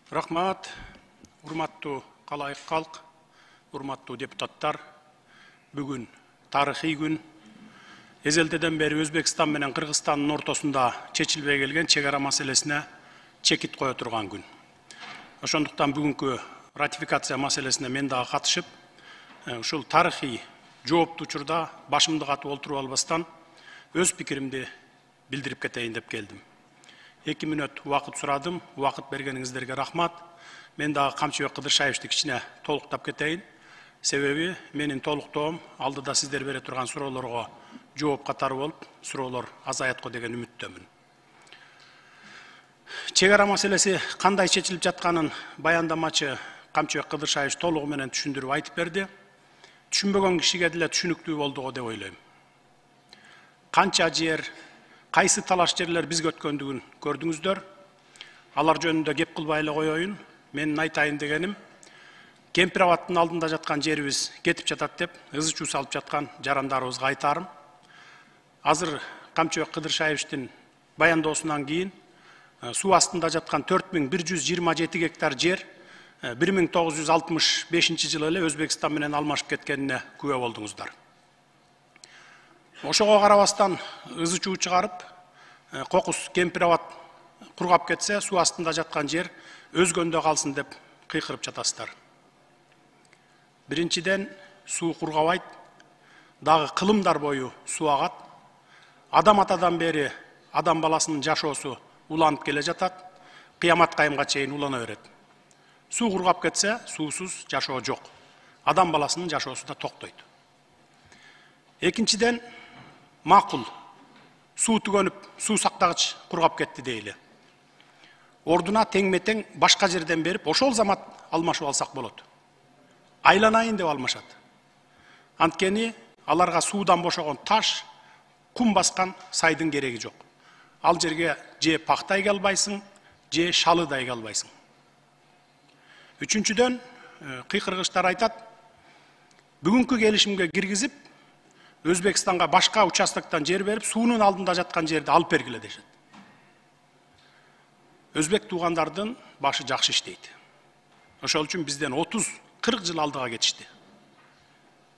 Рахмат, урматтуу калайык калк, урматтуу депутаттар. Бүгүн тарыхый күн. Эзелдеден бери Өзбекстан менен Кыргызстандын ортосунда чечилбей келген чек ара маселесине чекит кое турган күн. Ошондуктан бүгүнкү ратификация маселесине мен дагы катышып, ушул тарыхый жооптуу учурда башымды катып олтуруп албастан өз пикиримди билдирип кетейин деп келдим. 2 мүнөт убакыт сурадым, убакыт бергениңиздерге рахмат. Мен дагы Камчыбек Кыдыршаевди кичине толуктап кетейин. Себеби менин толуктоом алдыда сиздер бере турган суроолорго жооп катары болуп, суроолор азаят го деген үмүттөмүн. Чек ара маселеси кандай чечилип жатканын баяндамачы Камчыбек Кыдыршаев толугу менен түшүндүрүп айтып берди. Түшүнбөгөн кишиге деле түшүнүктүү болду го деп ойлойм. Канча жер, кайсы талаш жерлер бизге өткөндүгүн көрдүңүздөр. Алар жөнүндө кеп кылбай эле коеюн. Менин айтайын дегеним, Кемпир абадтын алдында жаткан жерибиз кетип жатат деп ызы чуу салып жаткан жарандарыбызга айтарым. Азыр Камчыбек Кыдыршаевдин баяндоосунан кийин суу астында жаткан 4127 гектар жер 1965 жылы эле Өзбекстан менен алмашып кеткенине күбө болдуңуздар. Ошого карабастан ызы чуу чыгарып, кокус Кемпир абад кургап кетсе, суу астында жаткан жер өзгөндө калсын деп кыйкырып жатасыздар. Биринчиден, суу кургабайт, дагы кылымдар бою суу агат. Адам атадан бери адам баласынын жашоосу уланып келе жатат, кыямат кайымга чейин улана берет. Суу кургап кетсе, суусуз жашоо жок. Адам баласынын жашоосу да токтойт. Экинчиден, макул, суу түгөнүп, суу сактагыч кургап кетти дейли. Ордуна тең-метең башка жерден берип, ошол замат алмашып алсак болот. Айланайын деп алмашат. Анткени аларга суудан бошогон таш, кум баскан сайдын кереги жок. Ал жерге же пахта эге албайсың, же шалы да эге албайсың. Үчүнчүдөн, кыйкыргычтар айтат, бүгүнкү келишимге киргизип, Өзбекстанга башка участоктон жер берип, суунун алдында жаткан жерди алып бергиле дешет. Өзбек туугандардын башы жакшы иштейт. Ошол үчүн бизден 30-40 жыл алдыга кетишти.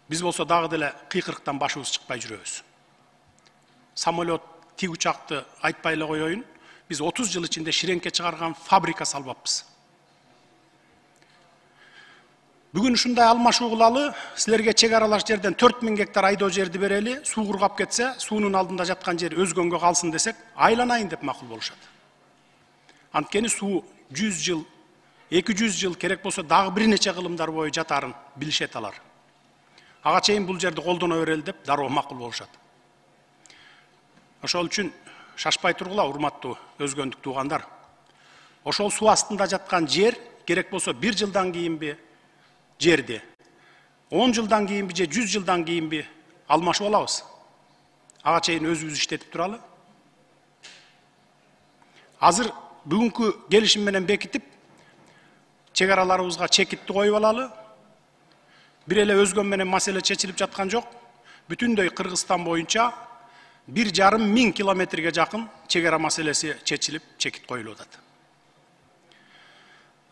Биз болсо дагы деле кыйкырыктан башыбыз чыкпай жүрөбүз. Самолет, тик учакты айтпай эле коеюн, биз 30 жыл ичинде ширеңке чыгарган фабрика салбаппыз. Бүгүн ушундай алмашуу кылалы, силерге чек аралаш жерден 4000 гектар айдоо жерди берели, суу кургап кетсе, суунун алдында жаткан жер өзгөнгө калсын десек, айланайын деп макул болушат. Анткени суу 100 жыл, 200 жыл керек болсо дагы бир нече кылымдар бою жатарын билишет алар. Ага чейин бул жерди колдоно берели деп дароо макул болушат. Ошол үчүн шашпай тургула, урматтуу өзгөндүк туугандар. Ошол суу астында жаткан жер керек болсо 1 жылдан кийинби жерди, 10 жылдан кийинби же 100 жылдан кийинби алмашып алабыз. Ага чейин өзүбүз иштетип туралы. Азыр бүгүнкү келишим менен бекитип, чек араларыбызга чекитти коюп алалы. Бир эле өзгөн менен маселе чечилип жаткан жок. Бүтүндөй Кыргызстан боюнча 1,5 миң километрге жакын чек ара маселеси чечилип, чекит коюлуп атат.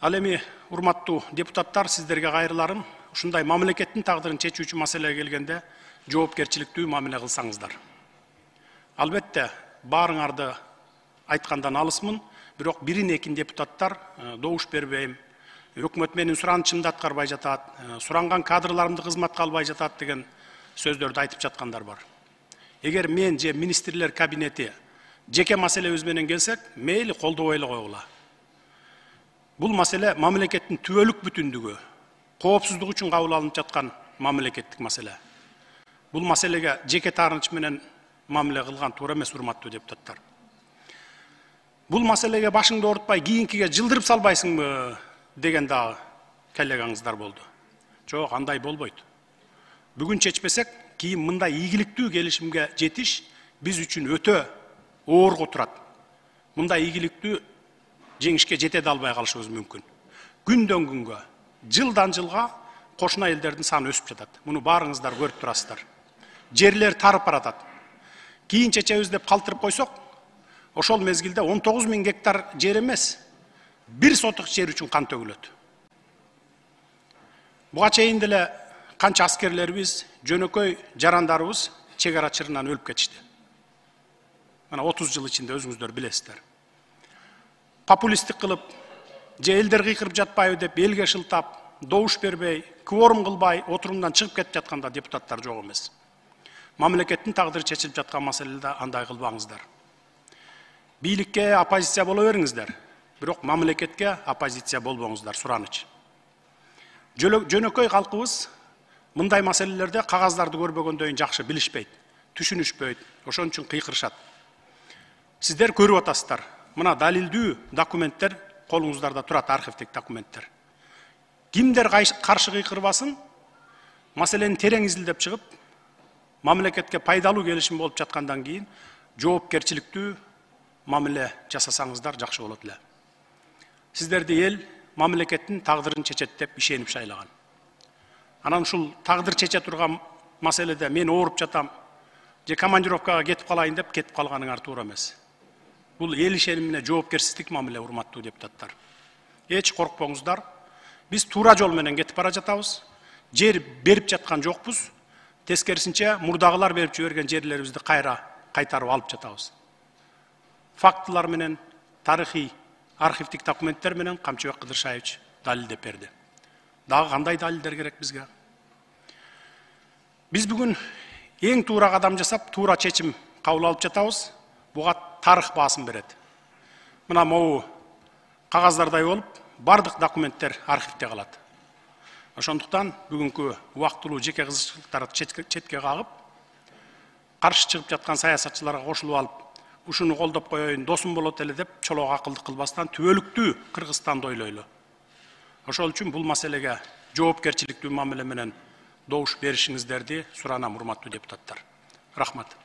Ал эми, урматтуу депутаттар, сиздерге кайрыларым, ушундай мамлекеттин тагдырын чечүүчү маселеге келгенде жоопкерчиликтүү мамиле кылсаңыздар. Албетте, баарыңарды айткандан алысмын, бирок бирин-экин депутаттар добуш бербейм, өкмөт менин суранычымды аткарбай жатат, суранган кадрларымды кызматка албай жатат деген сөздөрдү айтып жаткандар бар. Эгер мен же министрлер кабинети жеке маселебиз менен келсек, мейли колдобой эле койгула. Бул маселе мамлекеттин түбөлүк бүтүндүгү, коопсуздук үчүн кабыл алынып жаткан мамлекеттик маселе. Бул маселеге жеке таарыныч менен мамиле кылган туура эмес, урматтуу депутаттар. Бул маселеге башыңды оорутпай, кийинкиге жылдырып салбайсыңбы деген дагы коллегаңыздар болду. Жок, андай болбойт. Бүгүн чечпесек, кийин мындай ийгиликтүү келишимге жетиш биз үчүн өтө оорго турат. Мындай ийгиликтүү жеңишке жете да албай калышыбыз мүмкүн. Күндөн күнгө, жылдан жылга кошуна элдердин саны өсүп жатат. Муну баарыңыздар көрүп турасыздар. Жерлер тарып баратат. Кийин чечебиз деп калтырып койсок, ошол мезгилде 19 000 гектар жер эмес, 1 сотық жер үчүн кан төгүлөт. Буга чейин деле канча аскерлерибиз, жөнөкөй жарандарыбыз чек ара чырынан өлүп кетишти. Мына 30 жыл ичинде өзүңүздөр билесиздер. Популисттик кылып, же элдер кыйкырып жатпайбы деп элге шылтап, добуш бербей, кворум кылбай, отурумдан чыгып кетип жатканда депутаттар жок эмес. Мамлекеттин тагдыры чечилип жаткан маселеде андай кылбаңыздар. Бийликке оппозиция боло бериңиздер, бирок мамлекетке оппозиция болбоңуздар, сураныч. Жөнөкөй калкыбыз мындай маселелерде кагаздарды көрбөгөндөн жакшы билишпейт, түшүнүшпөйт, ошон үчүн кыйкырышат. Сиздер көрүп атасыздар. Мына далилдүү документтер колуңуздарда турат, архивдик документтер. Кимдер каршы кыйкырбасын, маселени терең изилдеп чыгып, мамлекетке пайдалуу келишим болуп жаткандан кийин жоопкерчиликтүү мамиле жасасаңыздар жакшы болот эле. Сиздерди эл мамлекеттин тагдырын чечет деп ишенип шайлаган. Анан ушул тагдыр чече турган маселеде мен ооруп жатам, же командировкага кетип калайын деп кетип калганыңар туура эмес. Бул эл ишенимине жоопкерсиздик мамиле, урматтуу депутаттар. Эч коркпоңуздар. Биз туура жол менен кетип бара жатабыз. Жер берип жаткан жокпуз. Тескерисинче мурдагылар берип жиберген жерлерибизди кайтарып алып жатабыз. Фактылар менен, тарыхый, архивдик документтер менен Камчыбек Кыдыршаевич далилдеп берди. Дагы кандай далилдер керек бизге? Биз бүгүн эң туура кадам жасап, туура чечим кабыл алып жатабыз. Буга тарых баасын берет. Мына могу кагаздардай болуп, бардык документтер архивде калат. Ошондуктан бүгүнкү убактылуу жеке кызыкчылыктарды четке кагып, каршы чыгып жаткан саясатчыларга кошулуп алып, ушуну колдоп коеюн, досум болот эле деп чолок акылдык кылбастан түбөлүктүү Кыргызстанды ойлойлу. Ошол үчүн бул маселеге жоопкерчиликтүү мамиле менен добуш беришиңиздерди суранам, урматтуу депутаттар. Рахмат.